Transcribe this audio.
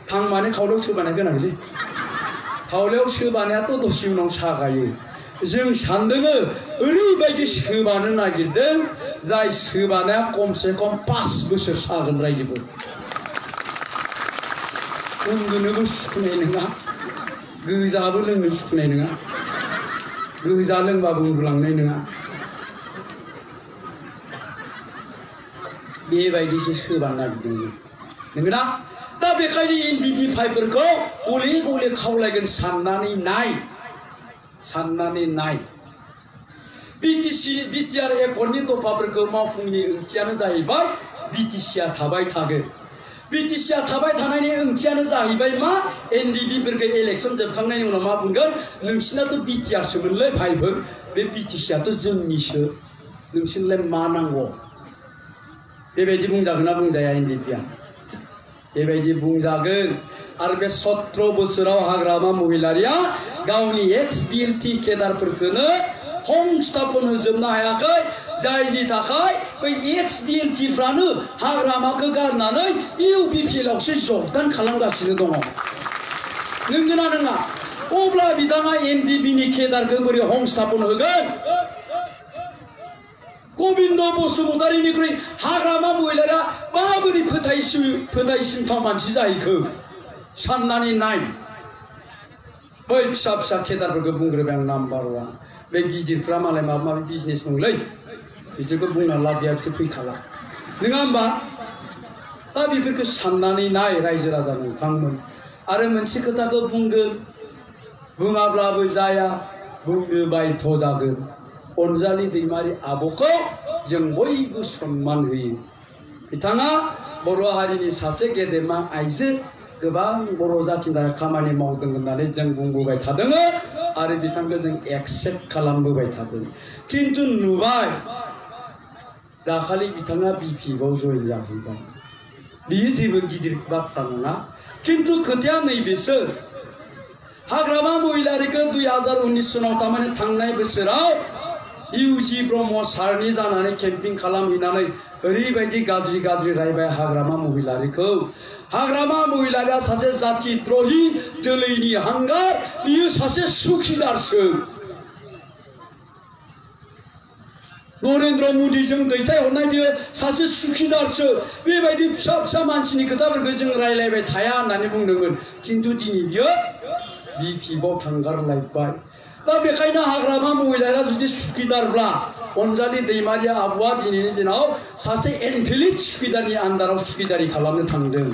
थांमाने खावलायाव सोबानाय गोनांलै खावलायाव सोबानायाथ' दसे उनाव सागायो जों सानदोङो ओरैबायदि सोबानो नागिरदों जाय सोबानाया खमसे खम 5 बोसोर सागोन रायजोखौ उन्दुनोबो सुखुनाय नङा गोजाबो लोंनो सुखुनाय नङा गोजा लोंबाबो उन्दुलांनाय नङा बेबायदिसो सोबानो नागिरदों जों नंगौना दा बेखायनो एनडिपि फाइफोरखौ गले गले खावलायगोन साननानै नाय बिटिआर एकर्डनि दफाफोरखौ मावफुंनि ओंथियानो जाहैबाय बिटिसिआ थाबाय थागोन बिटिसिआ थाबाय थानायनि ओंथियानो जाहैबाय मा एनडिपिफोरखौ इलेक्सन जोबखांनायनि उनाव मा बुंगोन नोंसिनाथ' बिटिआरसोमोनलै भाइफोर बे बिटिसिआथ' जोंनिसो नोंसिनलाय मा नांगौ बेबायदि बुंजागोन ना बुंजाया एनडिपिआ बेबायदि बुंजागोन आरो बे 17 बोसोराव हाग्रामा महिलारिया गावनि एक्स बिएलटि केडारफोरखौनो संस्थापन होजोबनो हायाखै जायनि थाखाय बै एक्स बिएलटिफ्रानो हाग्रामाखौ गारनानै इउपिपिएलआवसो जगदान खालामगासिनो दङ नंगौना नङा अब्ला बिथाङा एनडिपिनि केडारखौ बोरै संस्थापन होगोन गबिन्द बसुमतारीनिख्रुइ हाग्रामा महिलारिया माबोरै फोथायसिनथाव मानसि जाहैखो साननानै नाय बै फिसा फिसा केडारफोरखौ बुंग्रोबाय आं नाम्बार 1 बे गिदिरफ्रा मालाय माबा माबि बिजनेस दंलै बिसोरखौ बुंना लाब गैया बिसोर फैखाला नङा होमबा दा बेफोरखौ साननानै नाय रायजो राजा नोंथांमोन आरो मोनसे खोथाखौ बुंगोन बुङाब्लाबो जाया बुंनो बायध' जागोन अनजालि दैमारि आब'खौ जों बयबो सन्मान होयो बिथाङा बर' हारिनि सासे गेदेमा आइजो गोबां बर' जाथिनि थाखाय खामानि मावदों होननानै जों बुंबोबाय थादों आरो बिथांखौ जों एक्सेप्ट खालामबोबाय थादों किन्तु नुबाय दाखालि बिथाङा बिपिएफआव जइन जाहैबाय बियो जेबो गिदिर बाथ्रा नङा किन्तु खोथाया नैबेसो हाग्रामा महिलारिखौ 2019 सनाव थारमाने थांनाय बोसोराव इउजि ब्रह्म सारनि जानानै केम्पिं खालामहैनानै ओरैबायदि गाज्रि रायबाय हाग्रामा महिलारिखौ हाग्रामा महिलारिया सासे जाति द्रही जोलैनि हांगार बियो सासे सुखिदारसो नरेन्द्र मदिजों दैथायहरनाय बियो सासे सुखिदारसो बेबायदि फिसा मानसिनि खोथाफोरखौ जों रायलायबाय थाया होननानै बुंदोंमोन किन्तु दिनै बियो बिपिएफआव थांगारलायबाय दा बेखायनो हाग्रामा महिलारिया जुदि सुखिदारब्ला अनजालि दैमारि आब'आ दिनैनि दिनाव सासे एनफिलिट सुखिदारनि आन्दाराव सुखिदारि खालामनो थांदों